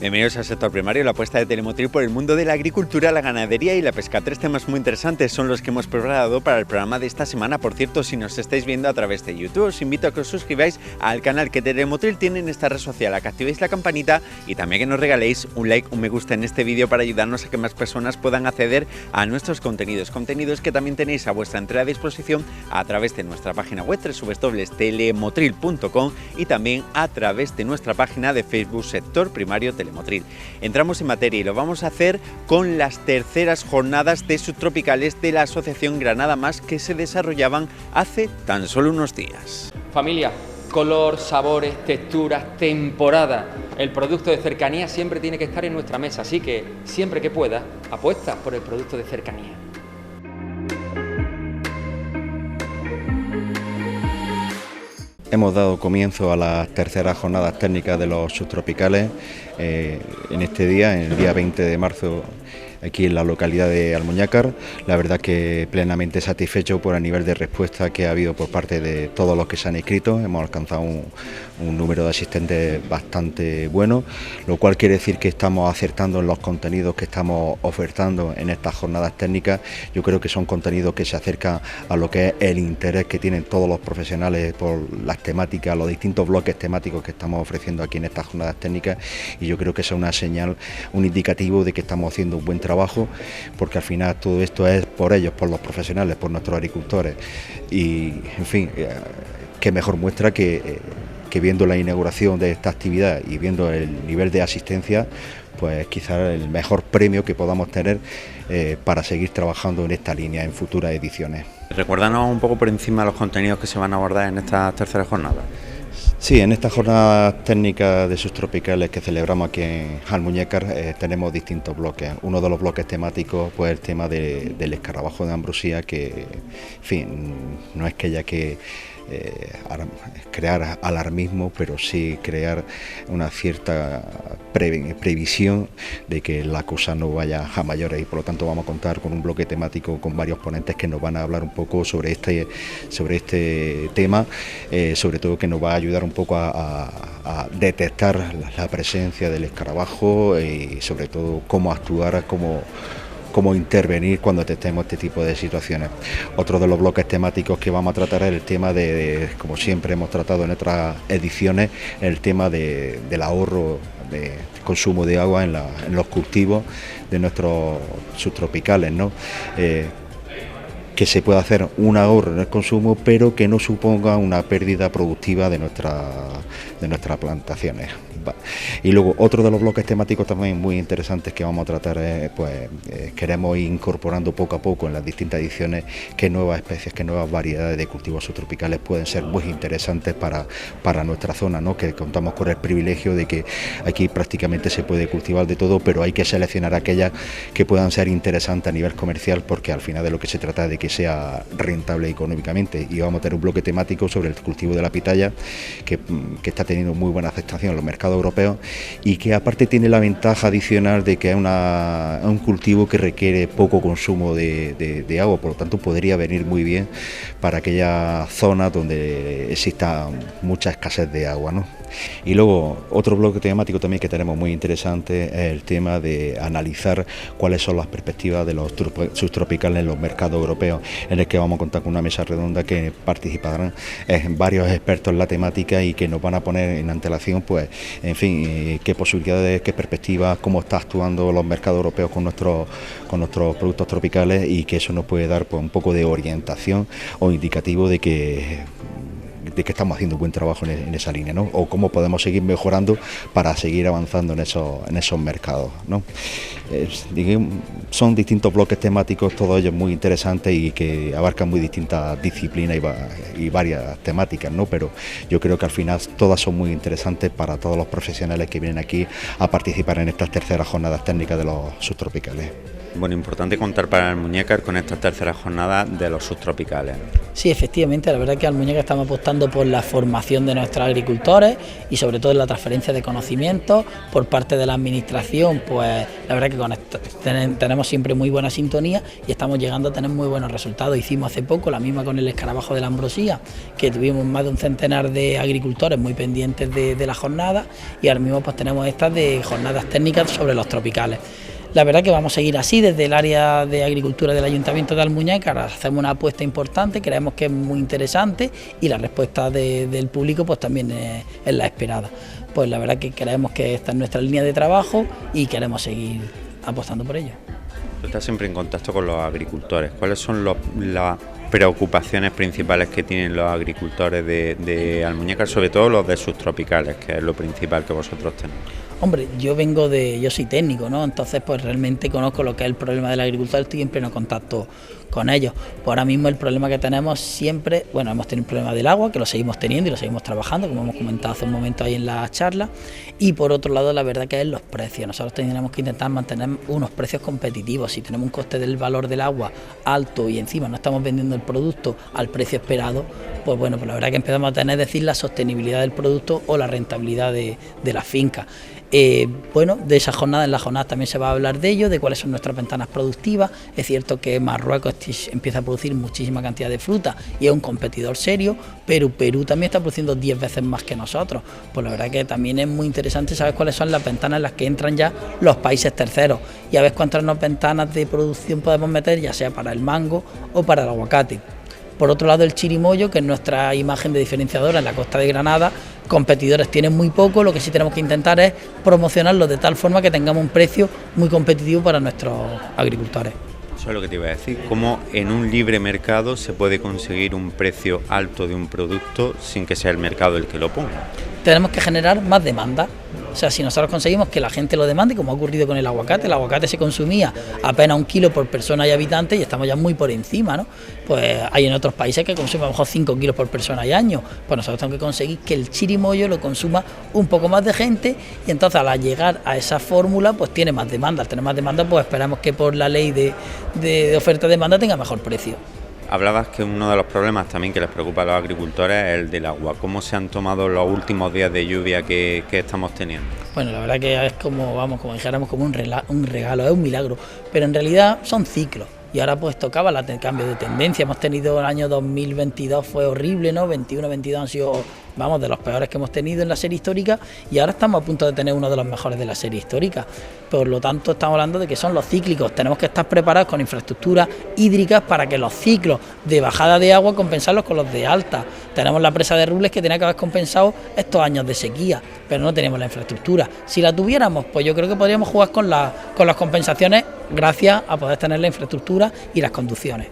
Bienvenidos al sector primario, la apuesta de Telemotril por el mundo de la agricultura, la ganadería y la pesca. Tres temas muy interesantes son los que hemos preparado para el programa de esta semana. Por cierto, si nos estáis viendo a través de YouTube, os invito a que os suscribáis al canal que Telemotril tiene en esta red social, a que activéis la campanita y también que nos regaléis un like, un me gusta en este vídeo para ayudarnos a que más personas puedan acceder a nuestros contenidos. Contenidos que también tenéis a vuestra entera disposición a través de nuestra página web www.telemotril.com y también a través de nuestra página de Facebook Sector Primario Telemotril. Entramos en materia y lo vamos a hacer con las terceras jornadas de subtropicales de la Asociación Granada Más que se desarrollaban hace tan solo unos días. Familia, color, sabores, texturas, temporada. El producto de cercanía siempre tiene que estar en nuestra mesa, así que siempre que puedas, apuesta por el producto de cercanía. Hemos dado comienzo a las terceras jornadas técnicas de los subtropicales en este día, en el día 20 de marzo, aquí en la localidad de Almuñécar. La verdad que plenamente satisfecho por el nivel de respuesta que ha habido por parte de todos los que se han inscrito. Hemos alcanzado un número de asistentes bastante bueno, lo cual quiere decir que estamos acertando en los contenidos que estamos ofertando en estas jornadas técnicas. Yo creo que son contenidos que se acercan a lo que es el interés que tienen todos los profesionales por las temáticas, los distintos bloques temáticos que estamos ofreciendo aquí en estas jornadas técnicas, y yo creo que es una señal, un indicativo de que estamos haciendo un buen trabajo, porque al final todo esto es por ellos, por los profesionales, por nuestros agricultores, y en fin, qué mejor muestra que viendo la inauguración de esta actividad y viendo el nivel de asistencia, pues quizás el mejor premio que podamos tener para seguir trabajando en esta línea en futuras ediciones. Recuérdanos un poco por encima los contenidos que se van a abordar en estas terceras jornadas. Sí, en estas jornadas técnicas de subtropicales que celebramos aquí en Almuñécar tenemos distintos bloques. Uno de los bloques temáticos, pues el tema del escarabajo de Ambrosía, que, en fin, no es que haya que crear alarmismo, pero sí crear una cierta previsión de que la cosa no vaya a mayores, y por lo tanto vamos a contar con un bloque temático con varios ponentes que nos van a hablar un poco sobre este tema, sobre todo que nos va a ayudar un poco a detectar la presencia del escarabajo y sobre todo cómo actuar, cómo intervenir cuando detectemos este tipo de situaciones. Otro de los bloques temáticos que vamos a tratar es el tema de como siempre hemos tratado en otras ediciones, el tema del ahorro de consumo de agua en los cultivos de nuestros subtropicales, ¿no? Que se pueda hacer un ahorro en el consumo, pero que no suponga una pérdida productiva de nuestras plantaciones. Y luego otro de los bloques temáticos también muy interesantes que vamos a tratar es, queremos ir incorporando poco a poco en las distintas ediciones qué nuevas especies, qué nuevas variedades de cultivos subtropicales pueden ser muy interesantes para nuestra zona, ¿no? Que contamos con el privilegio de que aquí prácticamente se puede cultivar de todo, pero hay que seleccionar aquellas que puedan ser interesantes a nivel comercial, porque al final de lo que se trata es de que sea rentable económicamente. Y vamos a tener un bloque temático sobre el cultivo de la pitaya que está teniendo muy buena aceptación en los mercados europeos, y que aparte tiene la ventaja adicional de que es un cultivo que requiere poco consumo de agua, por lo tanto podría venir muy bien para aquellas zonas donde exista mucha escasez de agua, ¿no? Y luego otro bloque temático también que tenemos muy interesante es el tema de analizar cuáles son las perspectivas de los subtropicales en los mercados europeos, en el que vamos a contar con una mesa redonda que participarán varios expertos en la temática y que nos van a poner en antelación, pues, en fin, qué posibilidades, qué perspectivas, cómo está actuando los mercados europeos con nuestros productos tropicales, y que eso nos puede dar, pues, un poco de orientación o indicativo de que estamos haciendo un buen trabajo en esa línea, ¿no? O cómo podemos seguir mejorando para seguir avanzando en esos mercados, ¿no? Son distintos bloques temáticos, todos ellos muy interesantes y que abarcan muy distintas disciplinas y varias temáticas, ¿no? Pero yo creo que al final todas son muy interesantes para todos los profesionales que vienen aquí a participar en estas terceras jornadas técnicas de los subtropicales. Bueno, importante contar para Almuñécar con estas terceras jornadas de los subtropicales. Sí, efectivamente, la verdad que Almuñécar estamos apostando apostando por la formación de nuestros agricultores y sobre todo en la transferencia de conocimientos por parte de la administración. Pues la verdad que con esto tenemos siempre muy buena sintonía y estamos llegando a tener muy buenos resultados. Hicimos hace poco la misma con el escarabajo de la ambrosía, que tuvimos más de un centenar de agricultores muy pendientes de la jornada, y ahora mismo pues tenemos estas de jornadas técnicas sobre los tropicales. La verdad que vamos a seguir así desde el área de agricultura del Ayuntamiento de Almuñécar. Hacemos una apuesta importante, creemos que es muy interesante y la respuesta del público pues también es la esperada. Pues la verdad que creemos que esta es nuestra línea de trabajo y queremos seguir apostando por ello. Tú estás siempre en contacto con los agricultores. ¿Cuáles son las preocupaciones principales que tienen los agricultores de Almuñécar, sobre todo los de subtropicales, que es lo principal que vosotros tenéis? Hombre, yo soy técnico, ¿no? Entonces pues realmente conozco lo que es el problema del agricultor, estoy en pleno contacto con ellos. Pues ahora mismo el problema que tenemos siempre, bueno, hemos tenido un problema del agua, que lo seguimos teniendo y lo seguimos trabajando, como hemos comentado hace un momento ahí en la charla, y por otro lado la verdad que es los precios. Nosotros tendremos que intentar mantener unos precios competitivos. Si tenemos un coste del valor del agua alto y encima no estamos vendiendo el producto al precio esperado, pues bueno, pues la verdad que empezamos a tener, decir, la sostenibilidad del producto o la rentabilidad de la finca. Bueno, de esa jornada, en la jornada también se va a hablar de ello, de cuáles son nuestras ventanas productivas. Es cierto que Marruecos empieza a producir muchísima cantidad de fruta y es un competidor serio, pero Perú también está produciendo 10 veces más que nosotros. Pues la verdad que también es muy interesante saber cuáles son las ventanas en las que entran ya los países terceros y a ver cuántas ventanas de producción podemos meter, ya sea para el mango o para el aguacate. Por otro lado, el chirimoyo, que es nuestra imagen de diferenciadora en la costa de Granada, competidores tienen muy poco, lo que sí tenemos que intentar es promocionarlo de tal forma que tengamos un precio muy competitivo para nuestros agricultores. Eso es lo que te iba a decir, cómo en un libre mercado se puede conseguir un precio alto de un producto sin que sea el mercado el que lo ponga. Tenemos que generar más demanda. O sea, si nosotros conseguimos que la gente lo demande, como ha ocurrido con el aguacate se consumía apenas 1 kilo por persona y habitante y estamos ya muy por encima, ¿no? Pues hay en otros países que consumen a lo mejor 5 kilos por persona y año. Pues nosotros tenemos que conseguir que el chirimoyo lo consuma un poco más de gente y entonces al llegar a esa fórmula pues tiene más demanda. Al tener más demanda pues esperamos que por la ley de oferta-demanda tenga mejor precio. Hablabas que uno de los problemas también que les preocupa a los agricultores es el del agua. ¿Cómo se han tomado los últimos días de lluvia que estamos teniendo? Bueno, la verdad que es como dijéramos, como un regalo, es un milagro, pero en realidad son ciclos. Y ahora pues tocaba el cambio de tendencia. Hemos tenido el año 2022, fue horrible, ¿no? 21, 22 han sido, de los peores que hemos tenido en la serie histórica y ahora estamos a punto de tener uno de los mejores de la serie histórica. Por lo tanto, estamos hablando de que son los cíclicos. Tenemos que estar preparados con infraestructuras hídricas para que los ciclos de bajada de agua compensarlos con los de alta. Tenemos la presa de Rubles que tenía que haber compensado estos años de sequía, pero no tenemos la infraestructura. Si la tuviéramos, pues yo creo que podríamos jugar con las compensaciones gracias a poder tener la infraestructura y las conducciones.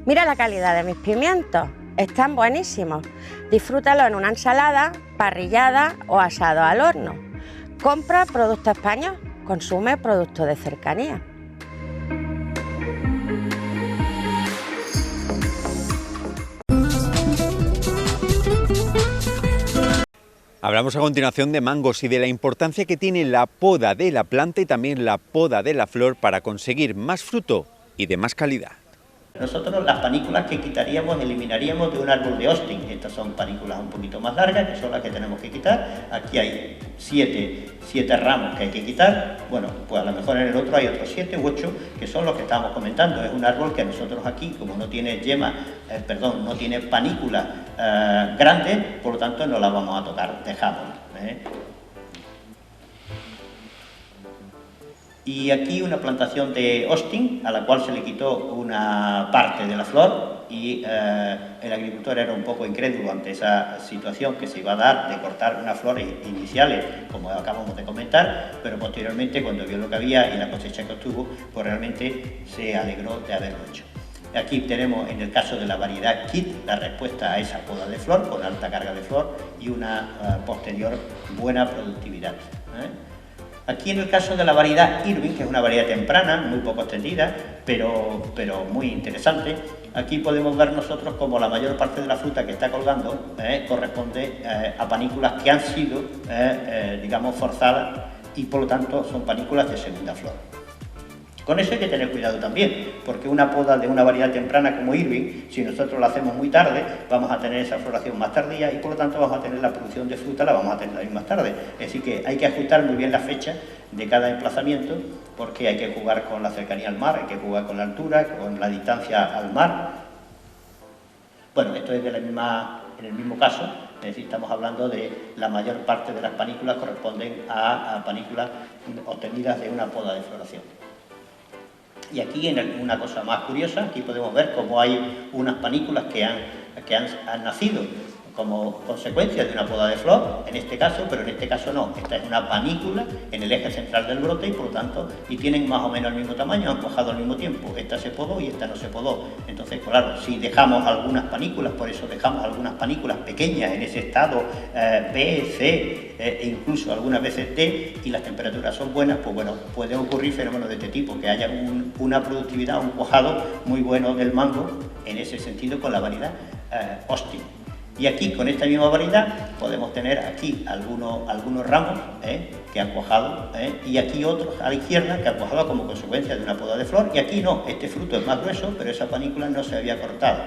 Mira la calidad de mis pimientos, están buenísimos. Disfrútalo en una ensalada, parrillada o asado al horno. Compra producto español, consume producto de cercanía. Hablamos a continuación de mangos y de la importancia que tiene la poda de la planta y también la poda de la flor para conseguir más fruto y de más calidad. Nosotros las panículas que quitaríamos, eliminaríamos de un árbol de Austin. Estas son panículas un poquito más largas, que son las que tenemos que quitar. Aquí hay 7 ramos que hay que quitar. Bueno, pues a lo mejor en el otro hay otros 7 u 8, que son los que estábamos comentando. Es un árbol que nosotros aquí, como no tiene no tiene panículas grandes, por lo tanto no la vamos a tocar, dejamos. Y aquí una plantación de Austin, a la cual se le quitó una parte de la flor y el agricultor era un poco incrédulo ante esa situación que se iba a dar de cortar unas flores iniciales, como acabamos de comentar, pero posteriormente cuando vio lo que había y la cosecha que obtuvo, pues realmente se alegró de haberlo hecho. Aquí tenemos, en el caso de la variedad Kit, la respuesta a esa poda de flor, con alta carga de flor y una posterior buena productividad. Aquí en el caso de la variedad Irving, que es una variedad temprana, muy poco extendida, pero muy interesante, aquí podemos ver nosotros como la mayor parte de la fruta que está colgando corresponde a panículas que han sido, digamos, forzadas y por lo tanto son panículas de segunda flor. Con eso hay que tener cuidado también, porque una poda de una variedad temprana como Irving, si nosotros la hacemos muy tarde, vamos a tener esa floración más tardía y por lo tanto vamos a tener la producción de fruta, la vamos a tener más tarde. Es decir que hay que ajustar muy bien la fecha de cada emplazamiento, porque hay que jugar con la cercanía al mar, hay que jugar con la altura, con la distancia al mar. Bueno, esto es en el mismo caso, es decir, estamos hablando de la mayor parte de las panículas corresponden a panículas obtenidas de una poda de floración. Y aquí, en una cosa más curiosa, aquí podemos ver cómo hay unas panículas que han nacido como consecuencia de una poda de flor, en este caso, pero en este caso no. Esta es una panícula en el eje central del brote y por lo tanto, y tienen más o menos el mismo tamaño, han cuajado al mismo tiempo. Esta se podó y esta no se podó. Entonces, claro, si dejamos algunas panículas, por eso dejamos algunas panículas pequeñas en ese estado B, C e incluso algunas veces D, y las temperaturas son buenas, pues bueno, puede ocurrir fenómenos de este tipo, que haya una productividad, un cuajado muy bueno del mango, en ese sentido con la variedad Austin. Y aquí, con esta misma variedad, podemos tener aquí algunos ramos que han cuajado, y aquí otros a la izquierda que han cuajado como consecuencia de una poda de flor, y aquí no, este fruto es más grueso, pero esa panícula no se había cortado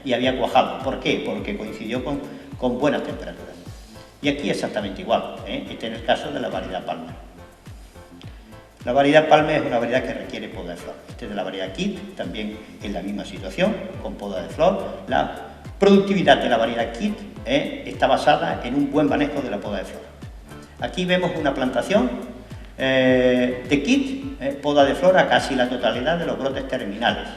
y había cuajado. ¿Por qué? Porque coincidió con buenas temperaturas. Y aquí exactamente igual, este es el caso de la variedad Palmer. La variedad Palmer es una variedad que requiere poda de flor. Este es de la variedad Kit, también en la misma situación, con poda de flor. La productividad de la variedad Kit está basada en un buen manejo de la poda de flor. Aquí vemos una plantación de Kit, poda de flor a casi la totalidad de los brotes terminales.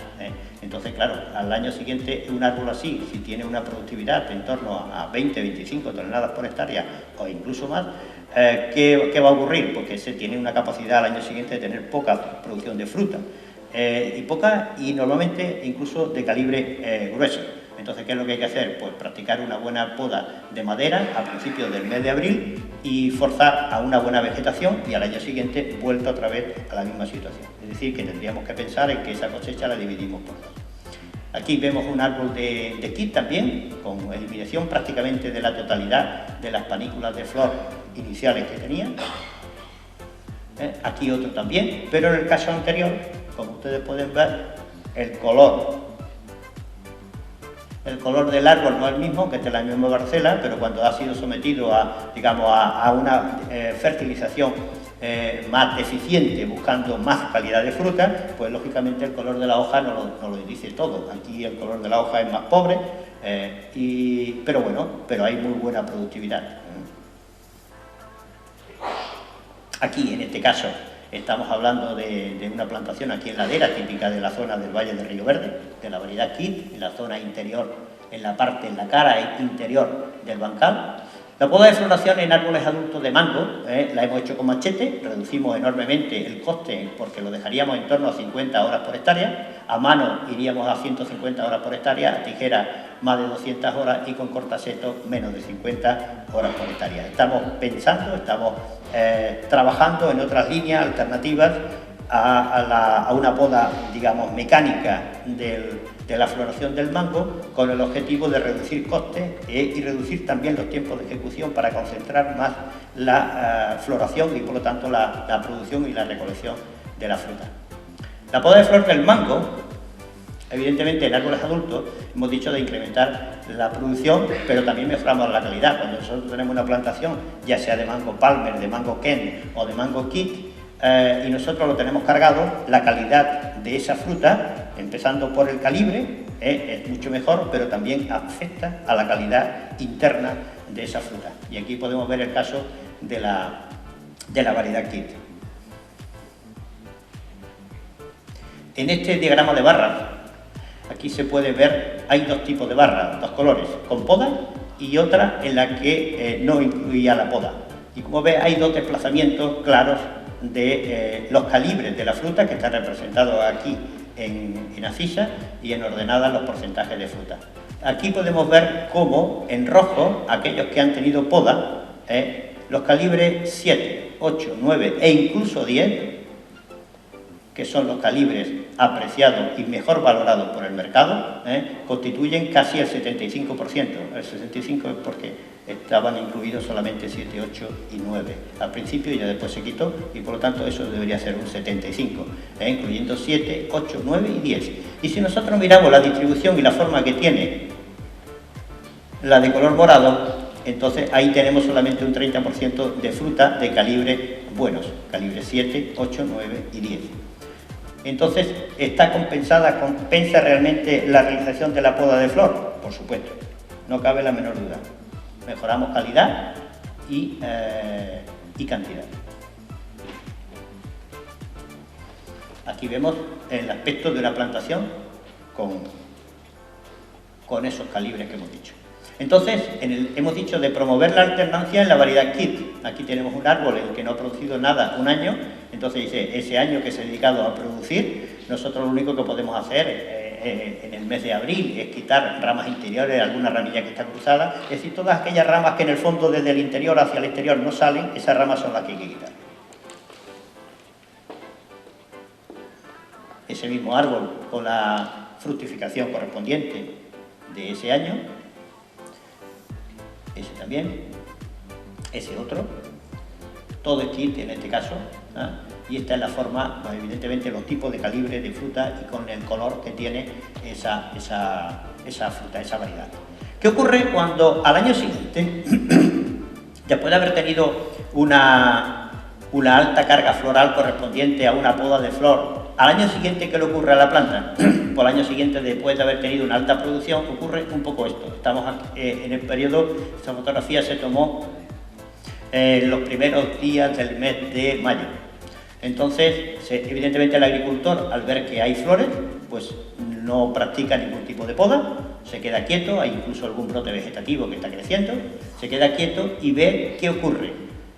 Entonces, claro, al año siguiente un árbol así, si tiene una productividad en torno a 20-25 toneladas por hectárea o incluso más, ¿qué va a ocurrir? Porque se tiene una capacidad al año siguiente de tener poca producción de fruta y normalmente incluso de calibre grueso. Entonces, ¿qué es lo que hay que hacer? Pues practicar una buena poda de madera a principios del mes de abril y forzar a una buena vegetación y al año siguiente vuelta otra vez a la misma situación. Es decir, que tendríamos que pensar en que esa cosecha la dividimos por dos. Aquí vemos un árbol de Kit también, con eliminación prácticamente de la totalidad de las panículas de flor iniciales que tenía. Aquí otro también, pero en el caso anterior, como ustedes pueden ver, el color del árbol no es el mismo, que es de la misma parcela, pero cuando ha sido sometido a una fertilización más deficiente, buscando más calidad de fruta, pues lógicamente el color de la hoja no lo dice todo. Aquí el color de la hoja es más pobre, pero hay muy buena productividad. Aquí, en este caso, estamos hablando de una plantación aquí en ladera, típica de la zona del Valle de Río Verde, de la variedad Kit, en la zona interior, en la cara interior del bancal. La poda de floración en árboles adultos de mango la hemos hecho con machete, reducimos enormemente el coste porque lo dejaríamos en torno a 50 horas por hectárea, a mano iríamos a 150 horas por hectárea, a tijera más de 200 horas y con cortaseto menos de 50 horas por hectárea. Estamos pensando, estamos trabajando en otras líneas alternativas a una poda, digamos, mecánica de la floración del mango, con el objetivo de reducir costes y reducir también los tiempos de ejecución para concentrar más la floración y por lo tanto la producción y la recolección de la fruta. La poda de flor del mango, evidentemente en árboles adultos hemos dicho de incrementar la producción, pero también mejoramos la calidad. Cuando nosotros tenemos una plantación, ya sea de mango Palmer, de mango Ken o de mango Kit, y nosotros lo tenemos cargado, la calidad de esa fruta, empezando por el calibre, es mucho mejor, pero también afecta a la calidad interna de esa fruta. Y aquí podemos ver el caso de la variedad Kit. En este diagrama de barras, aquí se puede ver, hay dos tipos de barras, dos colores, con poda y otra en la que no incluía la poda. Y como ve, hay dos desplazamientos claros de los calibres de la fruta, que están representados aquí en abscisa y en ordenadas los porcentajes de fruta. Aquí podemos ver cómo en rojo, aquellos que han tenido poda, los calibres 7, 8, 9 e incluso 10, que son los calibres apreciados y mejor valorados por el mercado, constituyen casi el 75%. El 65% es porque estaban incluidos solamente 7, 8 y 9 al principio, y ya después se quitó, y por lo tanto eso debería ser un 75, incluyendo 7, 8, 9 y 10. Y si nosotros miramos la distribución y la forma que tiene la de color morado, entonces ahí tenemos solamente un 30% de fruta de calibre buenos, calibre 7, 8, 9 y 10. Entonces, ¿está compensada, compensa realmente la realización de la poda de flor? Por supuesto, no cabe la menor duda. Mejoramos calidad y cantidad. Aquí vemos el aspecto de una plantación con esos calibres que hemos dicho. Entonces, hemos dicho de promover la alternancia en la variedad kit. Aquí tenemos un árbol en el que no ha producido nada un año, entonces dice, ese año que se ha dedicado a producir, nosotros lo único que podemos hacer en el mes de abril es quitar ramas interiores, alguna ramilla que está cruzada, es decir, todas aquellas ramas que en el fondo desde el interior hacia el exterior no salen, esas ramas son las que hay que quitar. Ese mismo árbol con la fructificación correspondiente de ese año, ese también, ese otro, todo es kit en este caso, ¿eh? Y esta es la forma, pues, evidentemente los tipos de calibre de fruta y con el color que tiene esa fruta, esa variedad. ¿Qué ocurre cuando al año siguiente, después de haber tenido una alta carga floral correspondiente a una poda de flor, al año siguiente qué le ocurre a la planta? Por el año siguiente, después de haber tenido una alta producción, ocurre un poco esto. Estamos aquí, en el periodo, esta fotografía se tomó los primeros días del mes de mayo. Entonces, evidentemente el agricultor, al ver que hay flores, pues no practica ningún tipo de poda, se queda quieto, hay incluso algún brote vegetativo que está creciendo, se queda quieto y ve qué ocurre.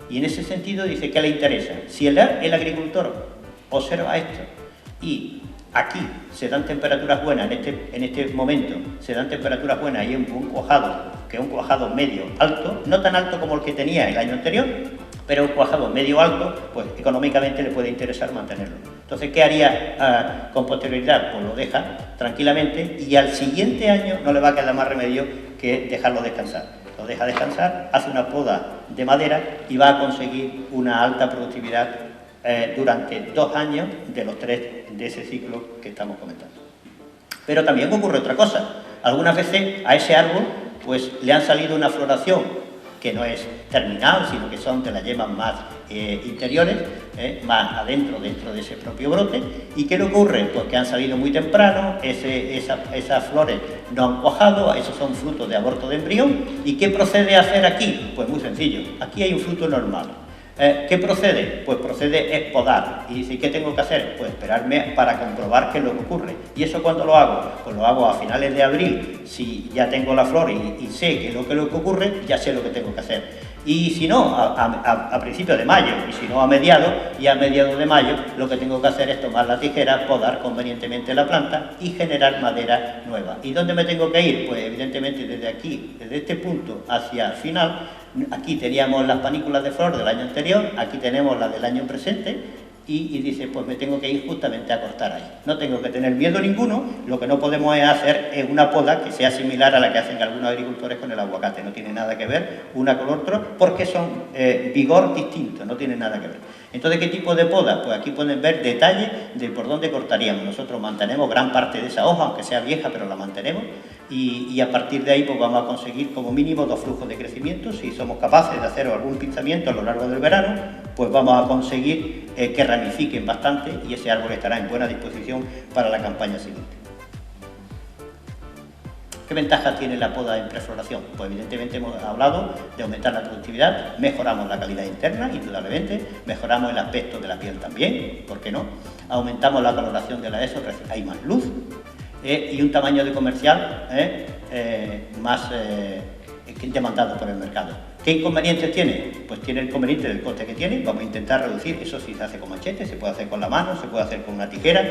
Y en ese sentido dice, ¿qué le interesa? Si el agricultor observa esto y aquí se dan temperaturas buenas, en este momento se dan temperaturas buenas y un cuajado, que es un cuajado medio alto, no tan alto como el que tenía el año anterior, pero un cuajado medio alto, pues económicamente le puede interesar mantenerlo. Entonces, ¿qué haría con posterioridad? Pues lo deja tranquilamente y al siguiente año no le va a quedar más remedio que dejarlo descansar. Lo deja descansar, hace una poda de madera y va a conseguir una alta productividad durante 2 años de los 3 de ese ciclo que estamos comentando. Pero también ocurre otra cosa. Algunas veces a ese árbol pues le han salido una floración que no es terminal, sino que son de las yemas más interiores, más adentro, dentro de ese propio brote. ¿Y qué le ocurre? Pues que han salido muy temprano, esas flores no han cuajado, esos son frutos de aborto de embrión. ¿Y qué procede a hacer aquí? Pues muy sencillo, aquí hay un fruto normal. ¿Qué procede? Pues procede es podar. Y dice, ¿qué tengo que hacer? Pues esperarme para comprobar qué es lo que ocurre. ¿Y eso cuándo lo hago? Pues lo hago a finales de abril, si ya tengo la flor y sé qué es lo que ocurre, ya sé lo que tengo que hacer. Y si no, a principios de mayo, y si no a mediados, y a mediados de mayo, lo que tengo que hacer es tomar la tijera, podar convenientemente la planta y generar madera nueva. ¿Y dónde me tengo que ir? Pues evidentemente desde aquí, desde este punto hacia el final. Aquí teníamos las panículas de flor del año anterior, aquí tenemos las del año presente, y dice, pues me tengo que ir justamente a cortar ahí. No tengo que tener miedo ninguno, lo que no podemos hacer es una poda que sea similar a la que hacen algunos agricultores con el aguacate, no tiene nada que ver una con otra, porque son vigor distintos, no tienen nada que ver. Entonces, ¿qué tipo de poda? Pues aquí pueden ver detalles de por dónde cortaríamos. Nosotros mantenemos gran parte de esa hoja, aunque sea vieja, pero la mantenemos, y a partir de ahí pues vamos a conseguir como mínimo 2 flujos de crecimiento. Si somos capaces de hacer algún pinzamiento a lo largo del verano, pues vamos a conseguir que ramifiquen bastante y ese árbol estará en buena disposición para la campaña siguiente. ¿Qué ventajas tiene la poda en prefloración? Pues evidentemente hemos hablado de aumentar la productividad, mejoramos la calidad interna, indudablemente, mejoramos el aspecto de la piel también, ¿por qué no? Aumentamos la coloración de la ESO, hay más luz y un tamaño de comercial más demandado por el mercado. ¿Qué inconvenientes tiene? Pues tiene el inconveniente del coste que tiene, vamos a intentar reducir, eso sí se hace con machete, se puede hacer con la mano, se puede hacer con una tijera.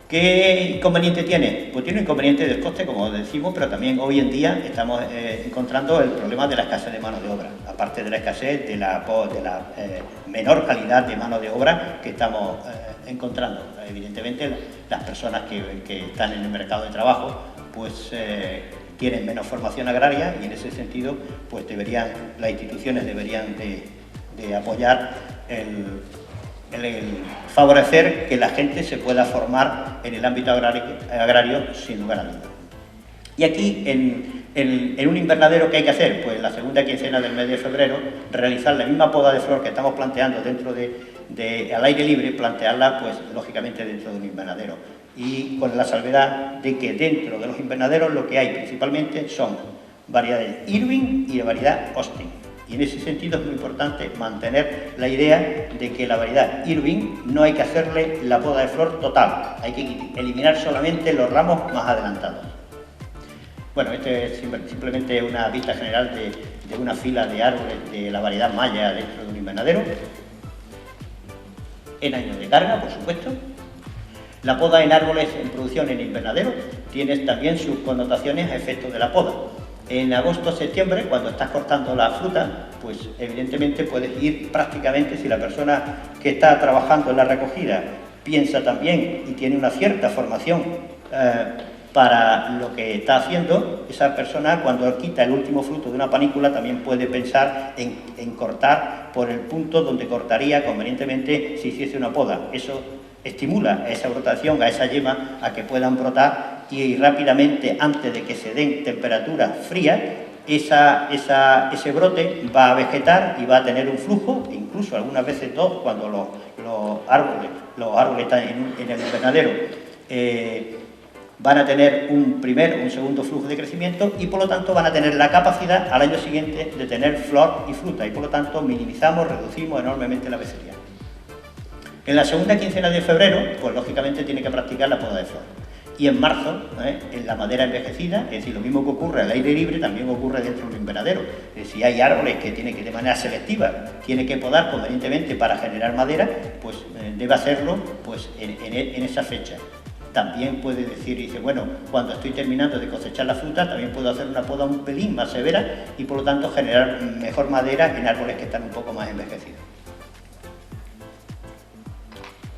¿Qué inconveniente tiene? Pues tiene un inconveniente del coste, como decimos, pero también hoy en día estamos encontrando el problema de la escasez de mano de obra, aparte de la escasez de la menor calidad de mano de obra que estamos encontrando. Evidentemente, las personas que están en el mercado de trabajo, pues tienen menos formación agraria y en ese sentido pues las instituciones deberían de apoyar el favorecer que la gente se pueda formar en el ámbito agrario sin lugar a dudas. Y aquí, en un invernadero, ¿qué hay que hacer? Pues la segunda quincena del mes de febrero, realizar la misma poda de flor que estamos planteando dentro al aire libre, plantearla, pues lógicamente dentro de un invernadero. Y con la salvedad de que dentro de los invernaderos lo que hay principalmente son variedades Irving y de variedad Austin. Y en ese sentido es muy importante mantener la idea de que la variedad Irving no hay que hacerle la poda de flor total, hay que eliminar solamente los ramos más adelantados. Bueno, este es simplemente una vista general de una fila de árboles de la variedad maya dentro de un invernadero. En años de carga, por supuesto. La poda en árboles en producción en invernadero tiene también sus connotaciones a efectos de la poda. En agosto-septiembre, cuando estás cortando la fruta, pues evidentemente puedes ir prácticamente, si la persona que está trabajando en la recogida piensa también y tiene una cierta formación para lo que está haciendo, esa persona cuando quita el último fruto de una panícula también puede pensar en cortar por el punto donde cortaría convenientemente si hiciese una poda. Eso estimula a esa brotación, a esa yema, a que puedan brotar y rápidamente, antes de que se den temperaturas frías, ese brote va a vegetar y va a tener un flujo, incluso algunas veces dos, cuando los árboles están en el invernadero, van a tener un segundo flujo de crecimiento y por lo tanto van a tener la capacidad al año siguiente de tener flor y fruta y por lo tanto reducimos enormemente la becerría. En la segunda quincena de febrero, pues lógicamente tiene que practicar la poda de flor. Y en marzo, en la madera envejecida, es decir, lo mismo que ocurre al aire libre, también ocurre dentro del invernadero. Si hay árboles que tiene que de manera selectiva, tiene que podar convenientemente para generar madera, pues debe hacerlo pues, en esa fecha. También puede decir, dice, bueno, cuando estoy terminando de cosechar la fruta, también puedo hacer una poda un pelín más severa y por lo tanto generar mejor madera en árboles que están un poco más envejecidos.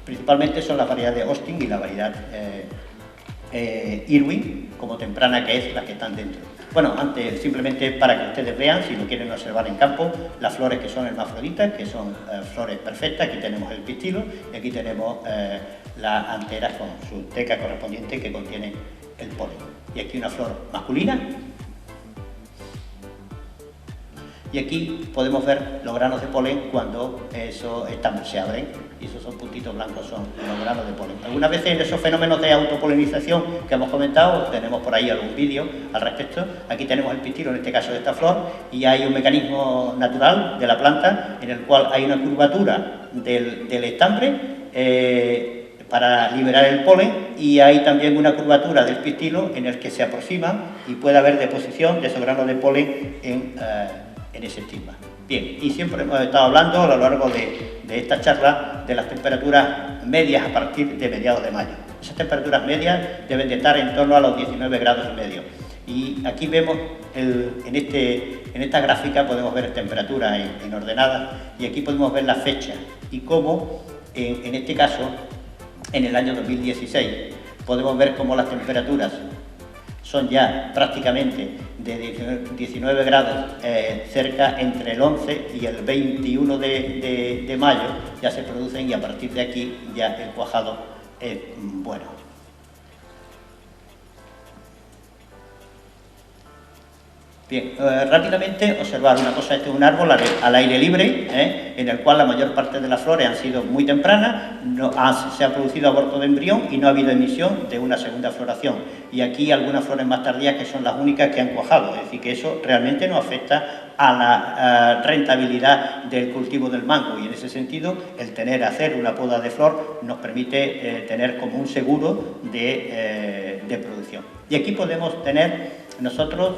Principalmente son las variedades Austin y la variedad Irving, como temprana que es, las que están dentro. Bueno, antes, simplemente para que ustedes vean, si lo quieren observar en campo, las flores que son hermafroditas, que son flores perfectas. Aquí tenemos el pistilo y aquí tenemos las anteras con su teca correspondiente que contiene el polen. Y aquí una flor masculina. Y aquí podemos ver los granos de polen cuando se abren. Y esos son puntitos blancos, son los granos de polen. Algunas veces en esos fenómenos de autopolinización que hemos comentado, tenemos por ahí algún vídeo al respecto. Aquí tenemos el pistilo, en este caso de esta flor, y hay un mecanismo natural de la planta en el cual hay una curvatura del estambre para liberar el polen y hay también una curvatura del pistilo en el que se aproxima y puede haber deposición de esos granos de polen en ese estigma. Bien, y siempre hemos estado hablando a lo largo de esta charla de las temperaturas medias a partir de mediados de mayo. Esas temperaturas medias deben de estar en torno a los 19 grados y medio. Y aquí vemos, en esta gráfica podemos ver temperaturas en ordenadas y aquí podemos ver la fecha y cómo, en este caso, en el año 2016, podemos ver cómo las temperaturas son ya prácticamente de 19 grados, cerca entre el 11 y el 21 de mayo ya se producen y a partir de aquí ya el cuajado es bueno. Bien, rápidamente observar una cosa, este es un árbol al aire libre, en el cual la mayor parte de las flores han sido muy tempranas, se ha producido aborto de embrión y no ha habido emisión de una segunda floración. Y aquí algunas flores más tardías que son las únicas que han cuajado, es decir, que eso realmente no afecta a la rentabilidad del cultivo del mango y en ese sentido hacer una poda de flor nos permite tener como un seguro de producción. Y aquí podemos tener nosotros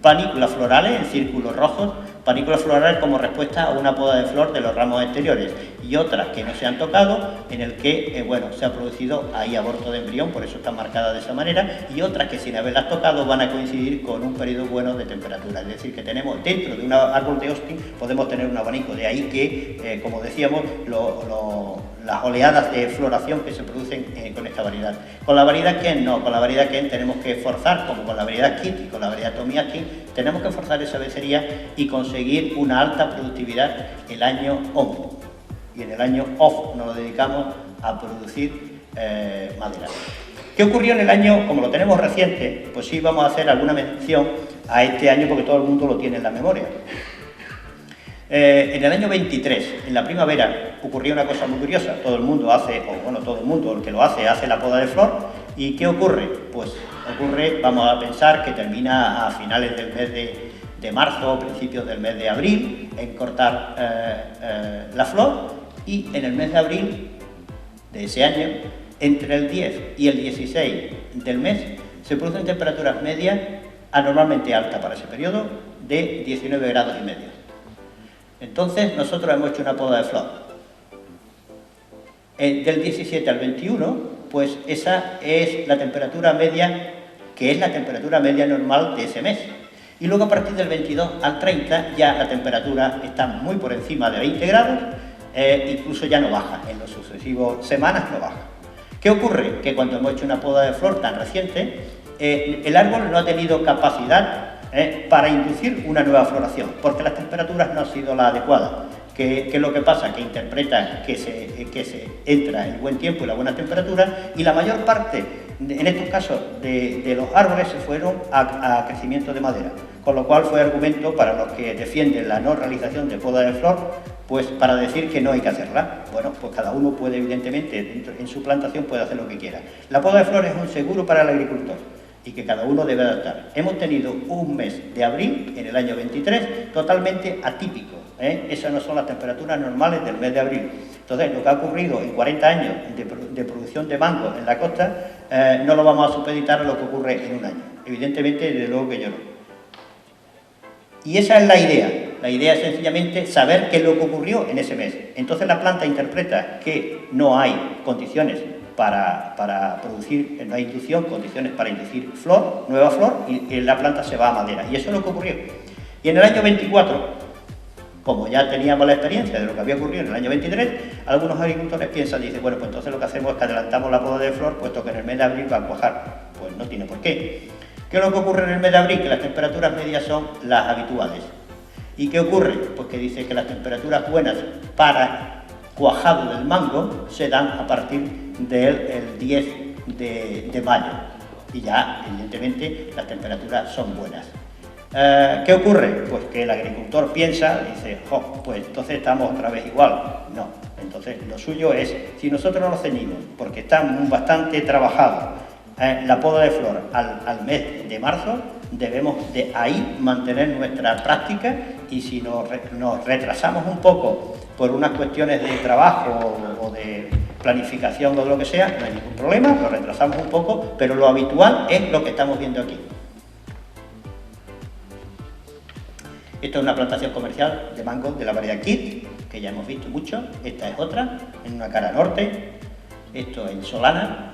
panículas florales en círculos rojos panículas florales como respuesta a una poda de flor de los ramos exteriores, y otras que no se han tocado, en el que se ha producido ahí aborto de embrión, por eso están marcadas de esa manera, y otras que sin haberlas tocado van a coincidir con un periodo bueno de temperatura. Es decir, que tenemos dentro de un árbol de Austin, podemos tener un abanico, de ahí que, como decíamos, las oleadas de floración que se producen con esta variedad. Con la variedad Kent no, con la variedad Kent tenemos que forzar, como con la variedad Kit y con la variedad Tomiaki, tenemos que forzar esa becería y conseguir una alta productividad el año on. Y en el año off nos lo dedicamos a producir madera. ¿Qué ocurrió en el año, como lo tenemos reciente? Pues sí vamos a hacer alguna mención a este año porque todo el mundo lo tiene en la memoria. En el año 23, en la primavera, ocurrió una cosa muy curiosa. Todo el mundo el que lo hace la poda de flor. ¿Y qué ocurre? Pues ocurre, vamos a pensar, que termina a finales del mes de marzo o principios del mes de abril en cortar la flor, y en el mes de abril de ese año, entre el 10 y el 16 del mes, se producen temperaturas medias anormalmente altas para ese periodo de 19 grados y medio. Entonces nosotros hemos hecho una poda de flor. Del 17 al 21, pues esa es la temperatura media, que es la temperatura media normal de ese mes. Y luego a partir del 22 al 30 ya la temperatura está muy por encima de 20 grados, incluso ya no baja, en las sucesivas semanas no baja. ¿Qué ocurre? Que cuando hemos hecho una poda de flor tan reciente, el árbol no ha tenido capacidad para inducir una nueva floración, porque las temperaturas no han sido las adecuadas. ¿Qué es lo que pasa? Que interpreta que se entra el buen tiempo y la buena temperatura, y la mayor parte, en estos casos, de los árboles se fueron a crecimiento de madera, con lo cual fue argumento para los que defienden la no realización de poda de flor, pues para decir que no hay que hacerla. Bueno, pues cada uno puede, evidentemente, en su plantación puede hacer lo que quiera. La poda de flor es un seguro para el agricultor y que cada uno debe adaptar. Hemos tenido un mes de abril, en el año 23, totalmente atípico. Esas no son las temperaturas normales del mes de abril. Entonces, lo que ha ocurrido en 40 años de producción de mango en la costa, no lo vamos a supeditar a lo que ocurre en un año. Evidentemente, desde luego que yo no. Y esa es la idea. La idea es sencillamente saber qué es lo que ocurrió en ese mes. Entonces la planta interpreta que no hay condiciones para producir, no hay inducción, condiciones para inducir flor, nueva flor, y la planta se va a madera. Y eso es lo que ocurrió. Y en el año 24, como ya teníamos la experiencia de lo que había ocurrido en el año 23, algunos agricultores piensan, dicen, bueno, pues entonces lo que hacemos es que adelantamos la poda de flor, puesto que en el mes de abril va a cuajar. Pues no tiene por qué. ¿Qué es lo que ocurre en el mes de abril? Que las temperaturas medias son las habituales. ¿Y qué ocurre? Pues que dice que las temperaturas buenas para cuajado del mango se dan a partir del 10 de mayo. Y ya, evidentemente, las temperaturas son buenas. ¿Qué ocurre? Pues que el agricultor piensa, dice, pues entonces estamos otra vez igual. No, entonces lo suyo es, si nosotros nos ceñimos, porque está bastante trabajado la poda de flor al mes de marzo, debemos de ahí mantener nuestra práctica, y si nos retrasamos un poco por unas cuestiones de trabajo o de planificación o de lo que sea, no hay ningún problema, lo retrasamos un poco, pero lo habitual es lo que estamos viendo aquí. Esto es una plantación comercial de mango de la variedad Kit, que ya hemos visto mucho. Esta es otra, en una cara norte, esto en Solana.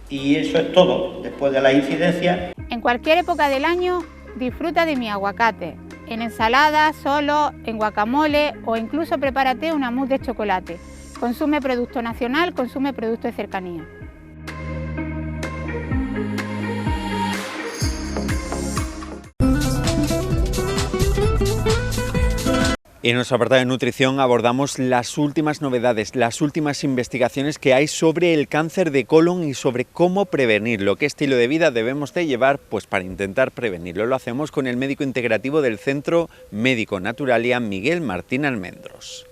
Y eso es todo, después de la incidencia. En cualquier época del año, disfruta de mi aguacate, en ensalada, solo, en guacamole o incluso prepárate una mousse de chocolate. Consume producto nacional, consume producto de cercanía. En nuestro apartado de nutrición abordamos las últimas novedades, las últimas investigaciones que hay sobre el cáncer de colon y sobre cómo prevenirlo, qué estilo de vida debemos de llevar pues para intentar prevenirlo. Lo hacemos con el médico integrativo del Centro Médico Naturalia, Miguel Martín Almendros.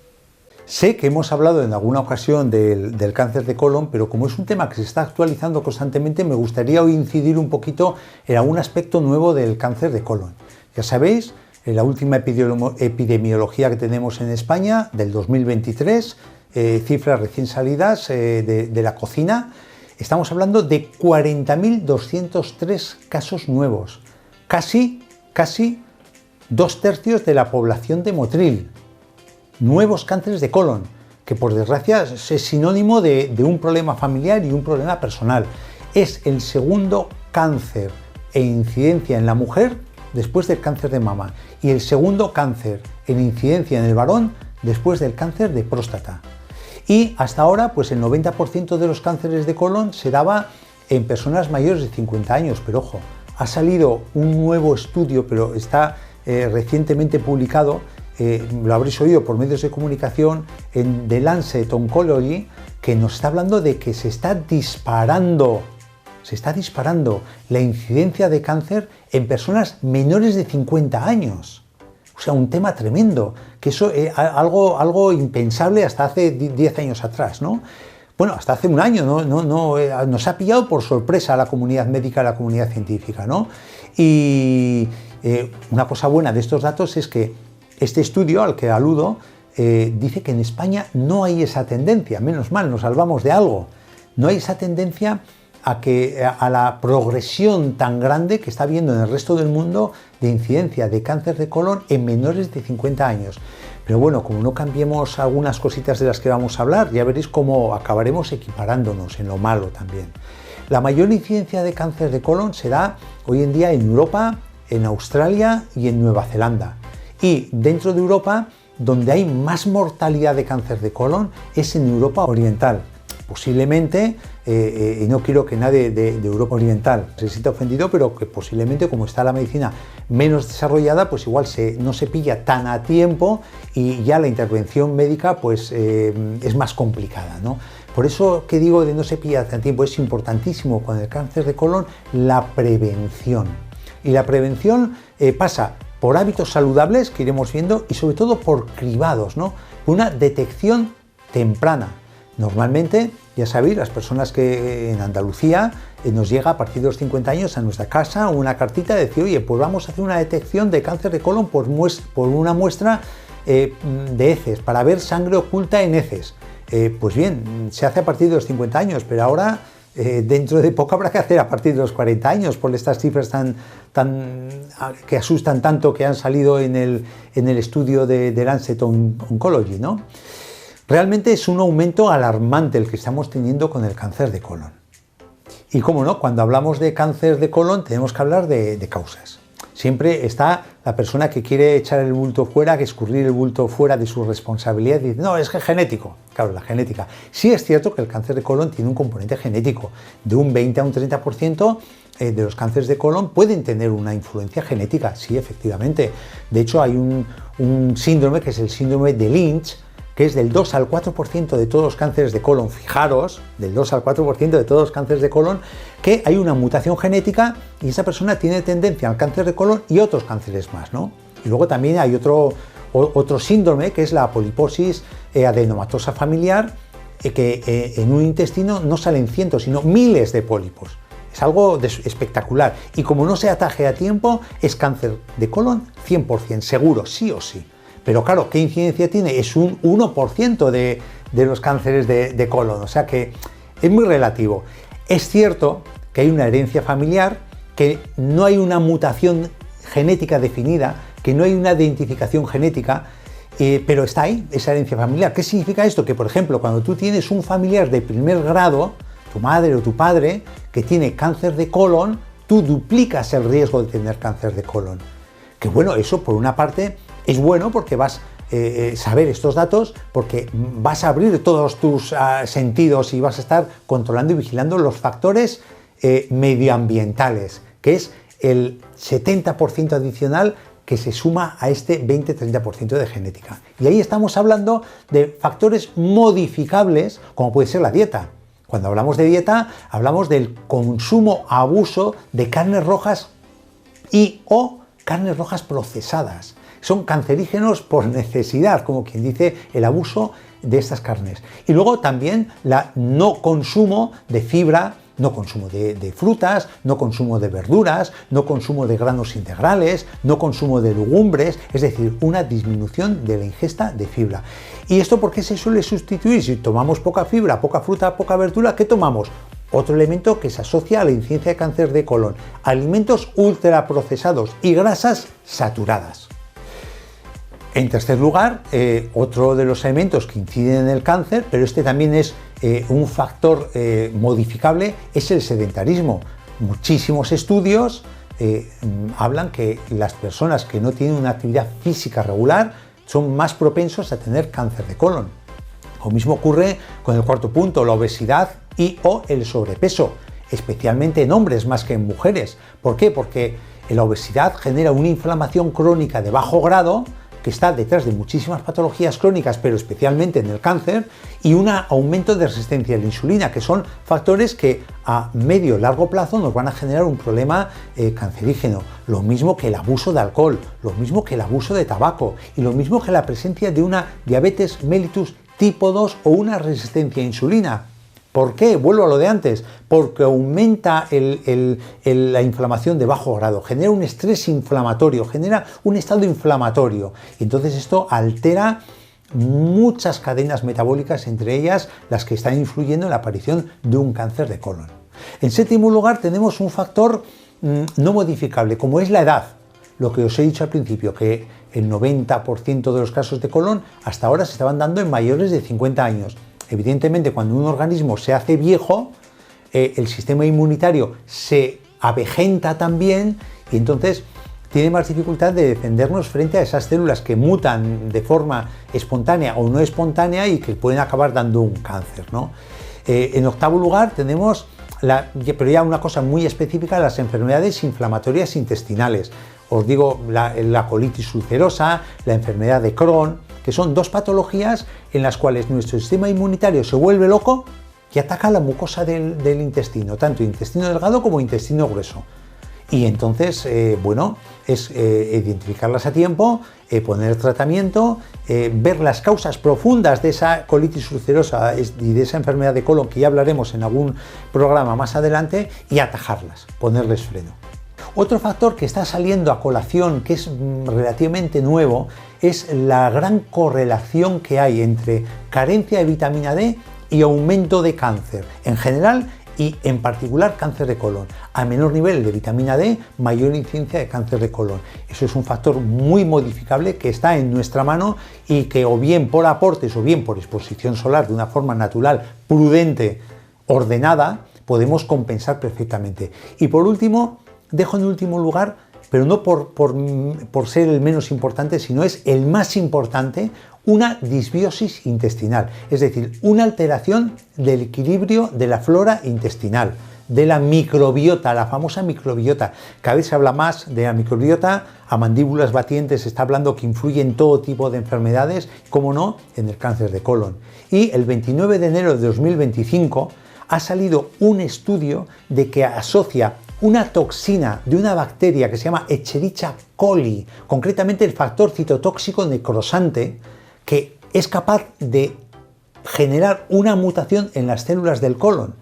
Sé que hemos hablado en alguna ocasión del cáncer de colon, pero como es un tema que se está actualizando constantemente, me gustaría hoy incidir un poquito en algún aspecto nuevo del cáncer de colon. Ya sabéis, en la última epidemiología que tenemos en España, del 2023, cifras recién salidas de la cocina, estamos hablando de 40.203 casos nuevos, casi 2/3 de la población de Motril. Nuevos cánceres de colon, que por desgracia es sinónimo de un problema familiar y un problema personal. Es el segundo cáncer e incidencia en la mujer después del cáncer de mama y el segundo cáncer en incidencia en el varón después del cáncer de próstata. Y hasta ahora, pues el 90% de los cánceres de colon se daba en personas mayores de 50 años, pero ojo, ha salido un nuevo estudio, pero está recientemente publicado, lo habréis oído por medios de comunicación, en The Lancet Oncology, que nos está hablando de que se está disparando la incidencia de cáncer en personas menores de 50 años. O sea, un tema tremendo, que eso es algo impensable hasta hace 10 años atrás, ¿no? Bueno, hasta hace un año, nos ha pillado por sorpresa a la comunidad médica, a la comunidad científica, ¿no? Y una cosa buena de estos datos es que este estudio al que aludo dice que en España no hay esa tendencia, menos mal, nos salvamos de algo. No hay esa tendencia a la progresión tan grande que está habiendo en el resto del mundo de incidencia de cáncer de colon en menores de 50 años. Pero bueno, como no cambiemos algunas cositas de las que vamos a hablar, ya veréis cómo acabaremos equiparándonos en lo malo también. La mayor incidencia de cáncer de colon se da hoy en día en Europa, en Australia y en Nueva Zelanda. Y dentro de Europa, donde hay más mortalidad de cáncer de colon, es en Europa Oriental. Posiblemente, y no quiero que nadie de Europa Oriental se sienta ofendido, pero que posiblemente, como está la medicina menos desarrollada, pues igual no se pilla tan a tiempo y ya la intervención médica pues es más complicada, ¿no? Por eso que digo de no se pilla tan a tiempo, es importantísimo con el cáncer de colon la prevención. Y la prevención pasa por hábitos saludables que iremos viendo y sobre todo por cribados, ¿no? Una detección temprana. Normalmente, ya sabéis, las personas que en Andalucía nos llega a partir de los 50 años a nuestra casa una cartita de decir, oye, pues vamos a hacer una detección de cáncer de colon por una muestra de heces, para ver sangre oculta en heces. Pues bien, se hace a partir de los 50 años, pero ahora dentro de poco habrá que hacer a partir de los 40 años por estas cifras que asustan tanto que han salido en el estudio de Lancet Oncology, ¿no? Realmente es un aumento alarmante el que estamos teniendo con el cáncer de colon. Y cómo no, cuando hablamos de cáncer de colon tenemos que hablar de causas. Siempre está la persona que quiere echar el bulto fuera, que escurrir el bulto fuera de su responsabilidad y dice, no, es que es genético. Claro, la genética. Sí es cierto que el cáncer de colon tiene un componente genético. De un 20 a un 30% de los cánceres de colon pueden tener una influencia genética, sí, efectivamente. De hecho, hay un síndrome que es el síndrome de Lynch, que es del 2 al 4% de todos los cánceres de colon, fijaros, del 2 al 4% de todos los cánceres de colon, que hay una mutación genética y esa persona tiene tendencia al cáncer de colon y otros cánceres más, ¿no? Y luego también hay otro síndrome, que es la poliposis adenomatosa familiar, que en un intestino no salen cientos, sino miles de pólipos. Es algo espectacular. Y como no se ataje a tiempo, es cáncer de colon 100%, seguro, sí o sí. Pero claro, ¿qué incidencia tiene? Es un 1% de los cánceres de colon, o sea que es muy relativo. Es cierto que hay una herencia familiar, que no hay una mutación genética definida, que no hay una identificación genética, pero está ahí, esa herencia familiar. ¿Qué significa esto? Que, por ejemplo, cuando tú tienes un familiar de primer grado, tu madre o tu padre, que tiene cáncer de colon, tú duplicas el riesgo de tener cáncer de colon. Que bueno, eso por una parte es bueno porque vas a saber estos datos, porque vas a abrir todos tus sentidos y vas a estar controlando y vigilando los factores medioambientales, que es el 70% adicional que se suma a este 20-30% de genética. Y ahí estamos hablando de factores modificables, como puede ser la dieta. Cuando hablamos de dieta, hablamos del consumo, abuso de carnes rojas o carnes rojas procesadas. Son cancerígenos por necesidad, como quien dice, el abuso de estas carnes. Y luego también la no consumo de fibra, no consumo de frutas, no consumo de verduras, no consumo de granos integrales, no consumo de legumbres, es decir, una disminución de la ingesta de fibra. ¿Y esto por qué se suele sustituir? Si tomamos poca fibra, poca fruta, poca verdura, ¿qué tomamos? Otro elemento que se asocia a la incidencia de cáncer de colon, alimentos ultraprocesados y grasas saturadas. En tercer lugar, otro de los elementos que inciden en el cáncer, pero este también es un factor modificable, es el sedentarismo. Muchísimos estudios hablan que las personas que no tienen una actividad física regular son más propensos a tener cáncer de colon. Lo mismo ocurre con el cuarto punto, la obesidad y o el sobrepeso, especialmente en hombres más que en mujeres. ¿Por qué? Porque la obesidad genera una inflamación crónica de bajo grado que está detrás de muchísimas patologías crónicas, pero especialmente en el cáncer, y un aumento de resistencia a la insulina, que son factores que a medio y largo plazo nos van a generar un problema cancerígeno. Lo mismo que el abuso de alcohol, lo mismo que el abuso de tabaco, y lo mismo que la presencia de una diabetes mellitus tipo 2 o una resistencia a insulina. ¿Por qué? Vuelvo a lo de antes, porque aumenta la inflamación de bajo grado, genera un estrés inflamatorio, genera un estado inflamatorio, y entonces esto altera muchas cadenas metabólicas, entre ellas las que están influyendo en la aparición de un cáncer de colon. En séptimo lugar tenemos un factor no modificable, como es la edad. Lo que os he dicho al principio, que el 90% de los casos de colon hasta ahora se estaban dando en mayores de 50 años. Evidentemente, cuando un organismo se hace viejo, el sistema inmunitario se avejenta también y entonces tiene más dificultad de defendernos frente a esas células que mutan de forma espontánea o no espontánea y que pueden acabar dando un cáncer, ¿no? En octavo lugar tenemos, pero ya una cosa muy específica, las enfermedades inflamatorias intestinales. Os digo, la colitis ulcerosa, la enfermedad de Crohn, que son dos patologías en las cuales nuestro sistema inmunitario se vuelve loco y ataca la mucosa del intestino, tanto intestino delgado como intestino grueso. Y entonces, bueno, es identificarlas a tiempo, poner tratamiento, ver las causas profundas de esa colitis ulcerosa y de esa enfermedad de colon, que ya hablaremos en algún programa más adelante, y atajarlas, ponerles freno. Otro factor que está saliendo a colación, que es relativamente nuevo, es la gran correlación que hay entre carencia de vitamina D y aumento de cáncer en general y en particular cáncer de colon. A menor nivel de vitamina D, mayor incidencia de cáncer de colon. Eso es un factor muy modificable que está en nuestra mano y que o bien por aportes o bien por exposición solar de una forma natural, prudente, ordenada, podemos compensar perfectamente. Y por último, dejo en último lugar, pero no por ser el menos importante, sino es el más importante, una disbiosis intestinal, es decir, una alteración del equilibrio de la flora intestinal, de la microbiota, la famosa microbiota. Cada vez se habla más de la microbiota, a mandíbulas batientes se está hablando que influye en todo tipo de enfermedades, como no, en el cáncer de colon. Y el 29 de enero de 2025 ha salido un estudio de que asocia una toxina de una bacteria que se llama Escherichia coli, concretamente el factor citotóxico necrosante, que es capaz de generar una mutación en las células del colon.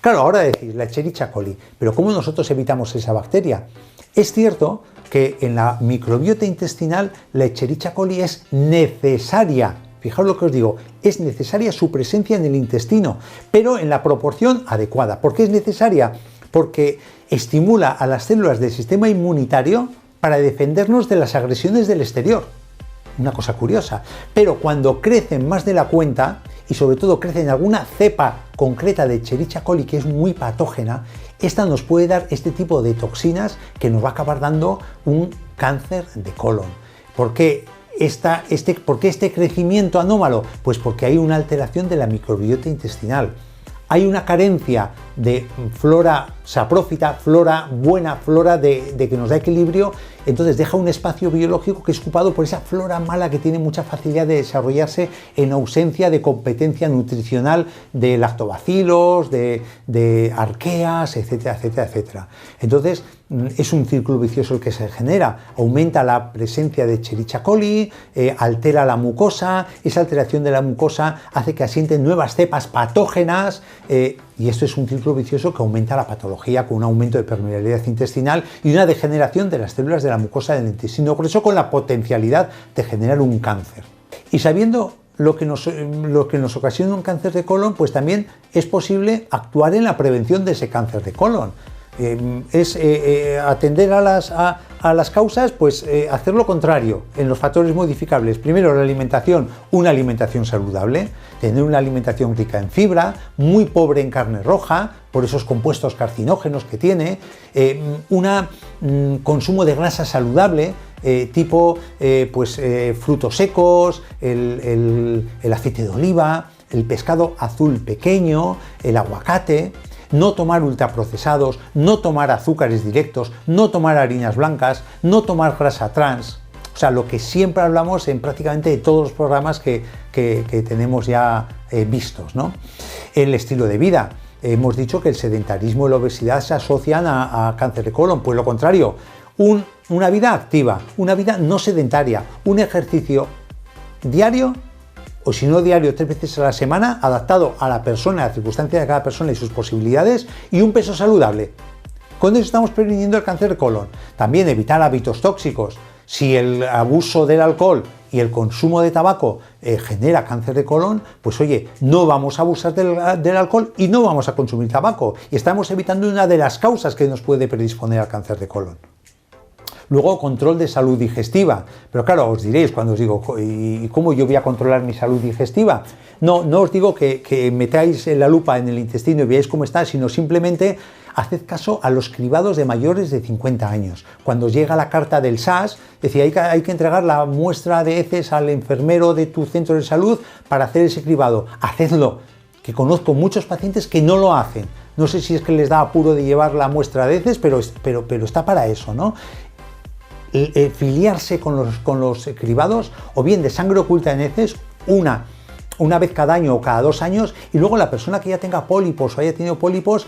Claro, ahora decís la Escherichia coli, pero ¿cómo nosotros evitamos esa bacteria? Es cierto que en la microbiota intestinal la Escherichia coli es necesaria. Fijaos lo que os digo, es necesaria su presencia en el intestino, pero en la proporción adecuada. ¿Por qué es necesaria? Porque estimula a las células del sistema inmunitario para defendernos de las agresiones del exterior. Una cosa curiosa. Pero cuando crecen más de la cuenta, y sobre todo crecen alguna cepa concreta de Escherichia coli que es muy patógena, esta nos puede dar este tipo de toxinas que nos va a acabar dando un cáncer de colon. ¿Por qué este crecimiento anómalo? Pues porque hay una alteración de la microbiota intestinal. Hay una carencia de flora saprófita, flora buena, flora de que nos da equilibrio, entonces deja un espacio biológico que es ocupado por esa flora mala que tiene mucha facilidad de desarrollarse en ausencia de competencia nutricional de lactobacilos, de arqueas, etcétera, etcétera, etcétera. Entonces es un círculo vicioso el que se genera, aumenta la presencia de Escherichia coli, altera la mucosa, esa alteración de la mucosa hace que asienten nuevas cepas patógenas, y esto es un círculo vicioso que aumenta la patología con un aumento de permeabilidad intestinal y una degeneración de las células de la mucosa del intestino grueso con la potencialidad de generar un cáncer. Y sabiendo lo que nos ocasiona un cáncer de colon, pues también es posible actuar en la prevención de ese cáncer de colon. es atender a las causas, pues hacer lo contrario en los factores modificables. Primero, la alimentación, una alimentación saludable, tener una alimentación rica en fibra, muy pobre en carne roja, por esos compuestos carcinógenos que tiene, un consumo de grasa saludable, tipo frutos secos, el aceite de oliva, el pescado azul pequeño, el aguacate. No tomar ultraprocesados, no tomar azúcares directos, no tomar harinas blancas, no tomar grasa trans. O sea, lo que siempre hablamos en prácticamente todos los programas que tenemos ya vistos, ¿no? El estilo de vida. Hemos dicho que el sedentarismo y la obesidad se asocian a cáncer de colon. Pues lo contrario, una vida activa, una vida no sedentaria, un ejercicio diario, o si no diario, 3 veces a la semana, adaptado a la persona, a la circunstancia de cada persona y sus posibilidades, y un peso saludable. Con eso estamos previniendo el cáncer de colon. También evitar hábitos tóxicos. Si el abuso del alcohol y el consumo de tabaco genera cáncer de colon, pues oye, no vamos a abusar del alcohol y no vamos a consumir tabaco. Y estamos evitando una de las causas que nos puede predisponer al cáncer de colon. Luego, control de salud digestiva. Pero claro, os diréis cuando os digo, ¿y cómo yo voy a controlar mi salud digestiva? No os digo que metáis la lupa en el intestino y veáis cómo está, sino simplemente haced caso a los cribados de mayores de 50 años. Cuando llega la carta del SAS, decía, hay que entregar la muestra de heces al enfermero de tu centro de salud para hacer ese cribado. Hacedlo, que conozco muchos pacientes que no lo hacen. No sé si es que les da apuro de llevar la muestra de heces, pero está para eso, ¿no? Filiarse con los cribados, o bien de sangre oculta en heces, una vez cada año o cada 2 años, y luego la persona que ya tenga pólipos o haya tenido pólipos,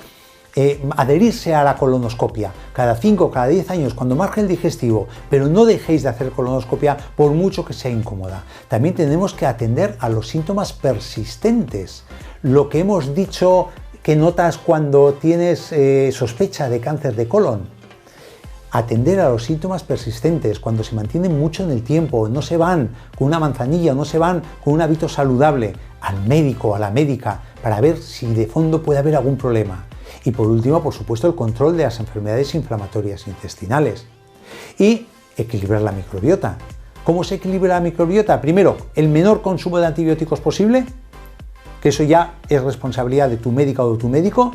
adherirse a la colonoscopia cada 5 o cada 10 años cuando marge el digestivo, pero no dejéis de hacer colonoscopia por mucho que sea incómoda. También tenemos que atender a los síntomas persistentes, lo que hemos dicho que notas cuando tienes sospecha de cáncer de colon. Atender a los síntomas persistentes, cuando se mantienen mucho en el tiempo, no se van con una manzanilla, no se van con un hábito saludable, al médico, a la médica, para ver si de fondo puede haber algún problema. Y por último, por supuesto, el control de las enfermedades inflamatorias intestinales. Y equilibrar la microbiota. ¿Cómo se equilibra la microbiota? Primero, el menor consumo de antibióticos posible, que eso ya es responsabilidad de tu médica o de tu médico.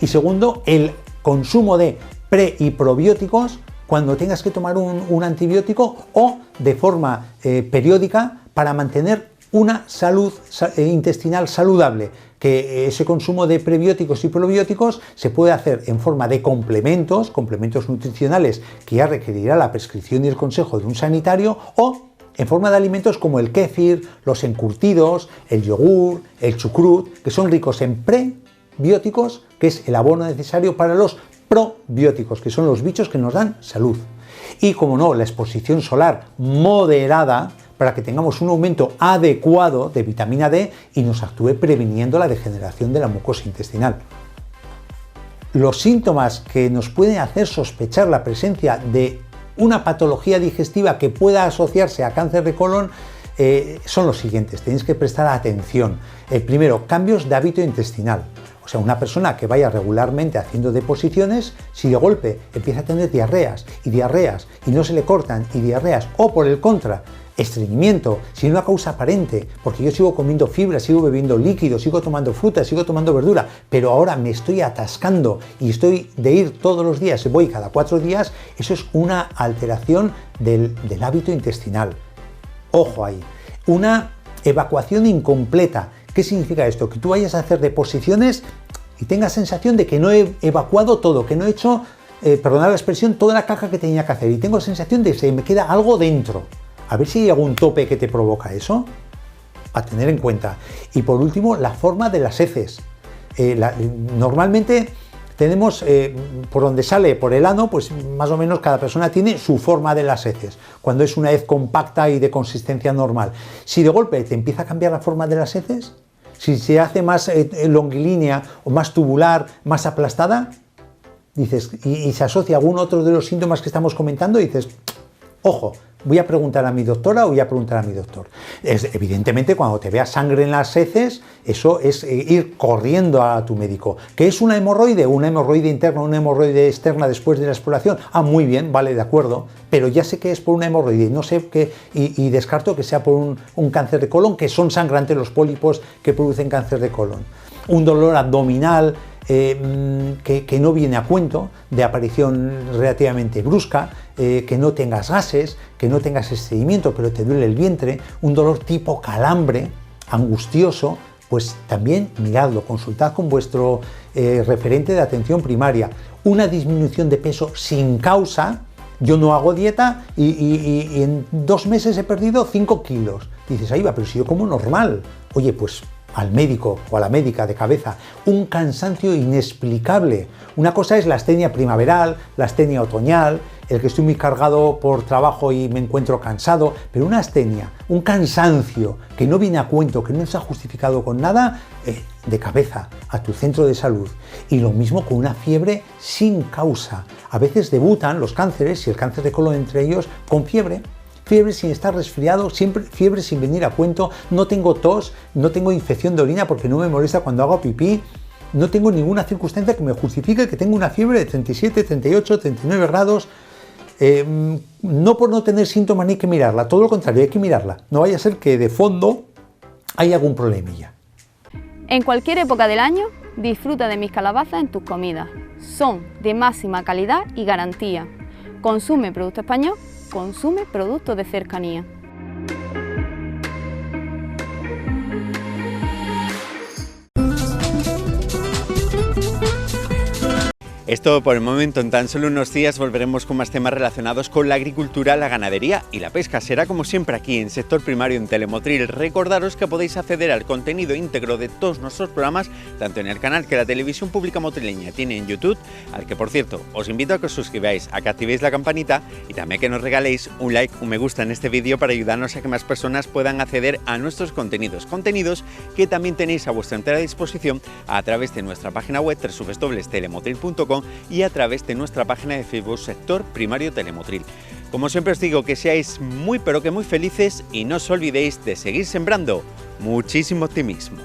Y segundo, el consumo de pre y probióticos cuando tengas que tomar un antibiótico o de forma periódica para mantener una salud intestinal saludable, que ese consumo de prebióticos y probióticos se puede hacer en forma de complementos nutricionales que ya requerirá la prescripción y el consejo de un sanitario, o en forma de alimentos como el kéfir, los encurtidos, el yogur, el chucrut, que son ricos en prebióticos, que es el abono necesario para los probióticos, que son los bichos que nos dan salud. Y como no, la exposición solar moderada para que tengamos un aumento adecuado de vitamina D y nos actúe previniendo la degeneración de la mucosa intestinal. Los síntomas que nos pueden hacer sospechar la presencia de una patología digestiva que pueda asociarse a cáncer de colon son los siguientes, tenéis que prestar atención. Primero, cambios de hábito intestinal. O sea, una persona que vaya regularmente haciendo deposiciones, si de golpe empieza a tener diarreas y no se le cortan, y diarreas, o por el contra, estreñimiento, sin una causa aparente, porque yo sigo comiendo fibra, sigo bebiendo líquidos, sigo tomando fruta, sigo tomando verdura, pero ahora me estoy atascando y estoy de ir todos los días, voy cada 4 días, eso es una alteración del hábito intestinal. Ojo ahí. Una evacuación incompleta. ¿Qué significa esto? Que tú vayas a hacer deposiciones y tengas sensación de que no he evacuado todo, que no he hecho, perdonad la expresión, toda la caca que tenía que hacer, y tengo sensación de que se me queda algo dentro. A ver si hay algún tope que te provoca eso, a tener en cuenta. Y por último, la forma de las heces. Normalmente tenemos, por donde sale, por el ano, pues más o menos cada persona tiene su forma de las heces, cuando es una hez compacta y de consistencia normal. Si de golpe te empieza a cambiar la forma de las heces, si se hace más longilínea o más tubular, más aplastada, dices, y se asocia a algún otro de los síntomas que estamos comentando, dices, ojo, ¿Voy a preguntar a mi doctora o voy a preguntar a mi doctor? Evidentemente, cuando te veas sangre en las heces, eso es ir corriendo a tu médico. ¿Qué es una hemorroide? Una hemorroide interna, una hemorroide externa después de la exploración. Ah, muy bien, vale, de acuerdo. Pero ya sé que es por una hemorroide, no sé qué, y descarto que sea por un cáncer de colon, que son sangrantes los pólipos que producen cáncer de colon. Un dolor abdominal que no viene a cuento, de aparición relativamente brusca, que no tengas gases, que no tengas estreñimiento, pero te duele el vientre, un dolor tipo calambre, angustioso, pues también miradlo, consultad con vuestro referente de atención primaria. Una disminución de peso sin causa. Yo no hago dieta y en 2 meses he perdido 5 kilos. Dices, ahí va, pero si yo como normal. Oye, pues al médico o a la médica de cabeza. Un cansancio inexplicable. Una cosa es la astenia primaveral, la astenia otoñal, el que estoy muy cargado por trabajo y me encuentro cansado, pero una astenia, un cansancio que no viene a cuento, que no se ha justificado con nada, de cabeza a tu centro de salud. Y lo mismo con una fiebre sin causa. A veces debutan los cánceres, y el cáncer de colon entre ellos, con fiebre sin estar resfriado, siempre fiebre sin venir a cuento, no tengo tos, no tengo infección de orina porque no me molesta cuando hago pipí, no tengo ninguna circunstancia que me justifique que tengo una fiebre de 37, 38, 39 grados, no por no tener síntomas ni que mirarla, todo lo contrario, hay que mirarla, no vaya a ser que de fondo hay algún problemilla. En cualquier época del año, disfruta de mis calabazas en tus comidas, son de máxima calidad y garantía. Consume producto español, consume productos de cercanía. Es todo por el momento. En tan solo unos días volveremos con más temas relacionados con la agricultura, la ganadería y la pesca. Será como siempre aquí en Sector Primario en Telemotril. Recordaros que podéis acceder al contenido íntegro de todos nuestros programas, tanto en el canal que la Televisión Pública Motrileña tiene en YouTube, al que por cierto os invito a que os suscribáis, a que activéis la campanita y también que nos regaléis un like, un me gusta en este vídeo para ayudarnos a que más personas puedan acceder a nuestros contenidos. Contenidos que también tenéis a vuestra entera disposición a través de nuestra página web www.telemotril.com y a través de nuestra página de Facebook Sector Primario Telemotril. Como siempre os digo, que seáis muy pero que muy felices y no os olvidéis de seguir sembrando muchísimo optimismo.